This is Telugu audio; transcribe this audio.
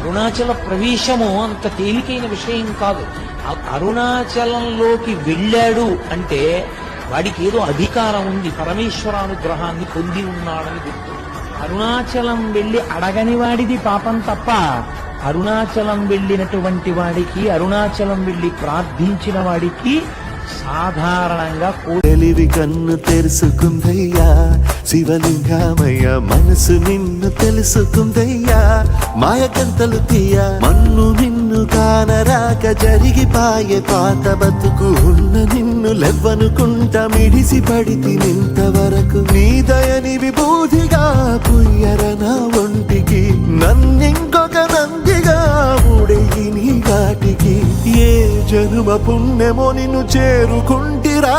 అరుణాచల ప్రవేశము అంత తేలికైన విషయం కాదు. అరుణాచలంలోకి వెళ్ళాడు అంటే వాడికి ఏదో అధికారం ఉంది, పరమేశ్వరానుగ్రహాన్ని పొంది ఉన్నాడని గుర్తు. అరుణాచలం వెళ్ళి అడగని వాడిది పాపం తప్ప, అరుణాచలం వెళ్ళినటువంటి వాడికి, అరుణాచలం వెళ్ళి ప్రార్థించిన వాడికి సాధారణంగా తెలివి కన్ను తెరుసుకుందయ్యా శివలింగమయ్య, మనసు నిన్ను తెలుసుకుందయ్యా మాయకంతలు తీయ. మన్ను నిన్ను కానరాక జరిగిపాయే పాత బతుకు, ఉన్న నిన్ను లెవ్వనుకుంటా మిడిసి పడితి నింతవరకు. నీ దయని విభూతిగా పుయ్యర నా ఒంటికి, నన్నింకొక నందిగా ఊడెయ్యి నీ ఘాటికి. ఏ జనుమ పుణ్యమో నిన్ను చేరుకుంటిరా.